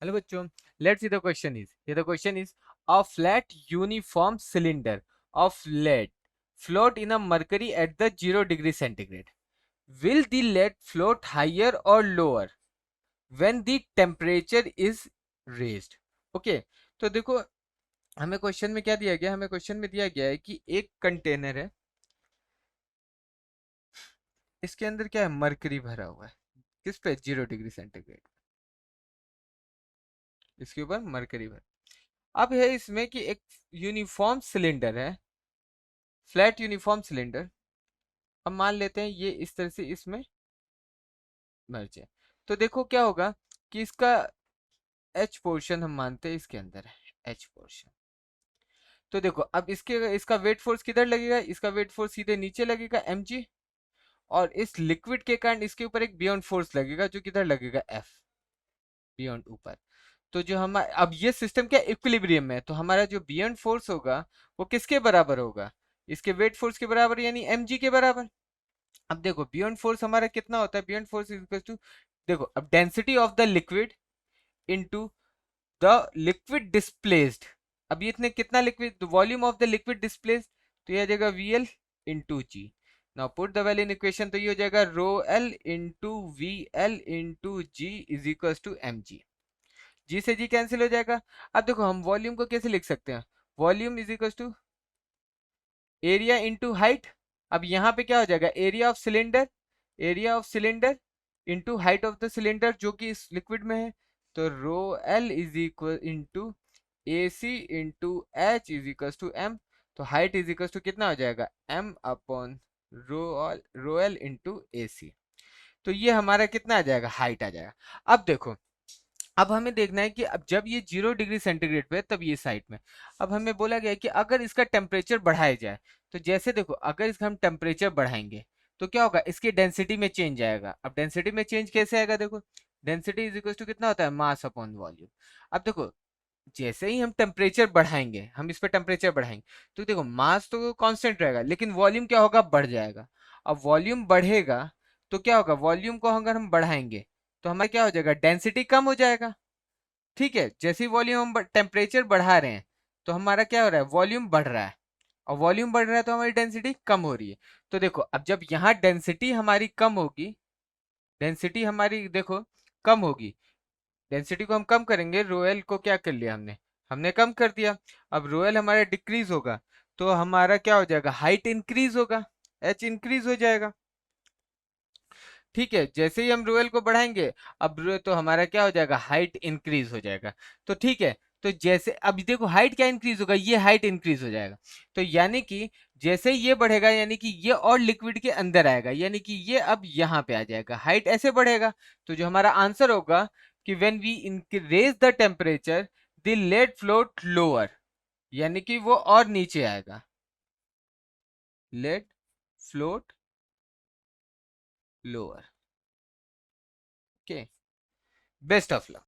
Hello बच्चों, let's see the question is, here the question is, a flat uniform cylinder of lead float in a mercury at the 0 degree centigrade. Will the lead float higher or lower when the temperature is raised? Okay, तो देखो, हमें question में क्या दिया गया, हमें question में दिया गया है कि एक कंटेनर है, इसके अंदर क्या है, मरकरी भरा हुआ है। किस पे? 0 डिग्री सेंटीग्रेड, इसके ऊपर मरकरी भरा। अब है इसमें कि एक यूनिफॉर्म सिलेंडर है, फ्लैट यूनिफॉर्म सिलेंडर। अब मान लेते हैं ये इस तरह से इसमें मर जाए, तो देखो क्या होगा कि इसका एच पोर्शन हम मानते हैं इसके अंदर है, एच पोर्शन। तो देखो अब इसका वेट फोर्स किधर लगेगा, इसका वेट फोर्स सीधे नीचे लगेगा mg, और इस लिक्विड के कारण इसके ऊपर एक बियॉन्ड फोर्स लगेगा जो किधर लगेगा, एफ, बियॉन्ड ऊपर। तो जो हम अब ये सिस्टम क्या इक्विलिब्रियम में है, तो हमारा जो बियॉन्ड फोर्स होगा वो किसके बराबर होगा, इसके वेट फोर्स के बराबर, यानी mg के बराबर। अब देखो बियॉन्ड फोर्स हमारा कितना होता है, buoyant force is equal to, देखो अब density of the liquid into the liquid displaced. अब ये इतने कितना liquid, volume of the liquid displaced, तो ये आ जाएगा VL into G. Now put the value in equation, तो ये हो जाएगा rho L into V L into G is equal to M G. G से जी कैंसिल हो जाएगा। अब देखो हम वॉल्यूम को कैसे लिख सकते हैं, volume is equal to area into height. अब यहाँ पे क्या हो जाएगा, area of cylinder, area of cylinder into height of the cylinder जो कि इस लिक्विड में है। तो rho L is equal into A C into H is equal to M. तो हाइट इज इक्वल टू कितना हो जाएगा, M upon rho L into A C. तो ये हमारा कितना आ जाएगा, हाइट आ जाएगा। अब देखो, अब हमें देखना है कि अब जब ये 0 डिग्री सेंटीग्रेड पे है तब ये साइड में। अब हमें बोला गया है कि अगर इसका टेम्परेचर बढ़ाया जाए, तो जैसे देखो अगर इसका हम टेम्परेचर बढ़ाएंगे तो क्या होगा, इसकी डेंसिटी में चेंज आएगा। अब डेंसिटी में चेंज कैसे आएगा, देखो डेंसिटी इज इक्वल टू कितना होता है, मास अपॉन वॉल्यूम। अब देखो जैसे ही हम टेम्परेचर बढ़ाएंगे, हम इस पर टेम्परेचर बढ़ाएंगे, तो देखो मास तो कांस्टेंट रहेगा लेकिन वॉल्यूम क्या होगा, बढ़ जाएगा। अब वॉल्यूम बढ़ेगा तो क्या होगा, वॉल्यूम को अगर हम बढ़ाएंगे तो हमारा क्या हो जाएगा, डेंसिटी कम हो जाएगा। ठीक है, जैसे ही वॉल्यूम हम टेम्परेचर बढ़ा रहे हैं तो हमारा क्या हो रहा है, वॉल्यूम बढ़ रहा है, और वॉल्यूम बढ़ रहा है तो हमारी डेंसिटी कम हो रही है। तो देखो अब जब यहाँ डेंसिटी हमारी कम होगी, डेंसिटी हमारी देखो कम होगी, डेंसिटी को हम कम करेंगे, रोएल को क्या कर लिया हमने, हमने कम कर दिया। अब रोएल हमारा डिक्रीज होगा तो हमारा क्या हो जाएगा, हाइट इंक्रीज होगा, एच इंक्रीज हो जाएगा। ठीक है, जैसे ही हम रोएल को बढ़ाएंगे, तो हमारा क्या हो जाएगा, हाइट इंक्रीज हो जाएगा। तो ठीक है, तो जैसे अब देखो हाइट क्या इंक्रीज होगा, ये हाइट इंक्रीज हो जाएगा। तो यानी कि जैसे ये बढ़ेगा, यानी कि ये और लिक्विड के अंदर आएगा, यानी कि ये अब यहाँ पे आ जाएगा, हाइट ऐसे बढ़ेगा। तो जो हमारा आंसर होगा कि when we increase the temperature the lead float lower, यानी कि वो और नीचे आएगा, lead float lower. Okay, best of luck.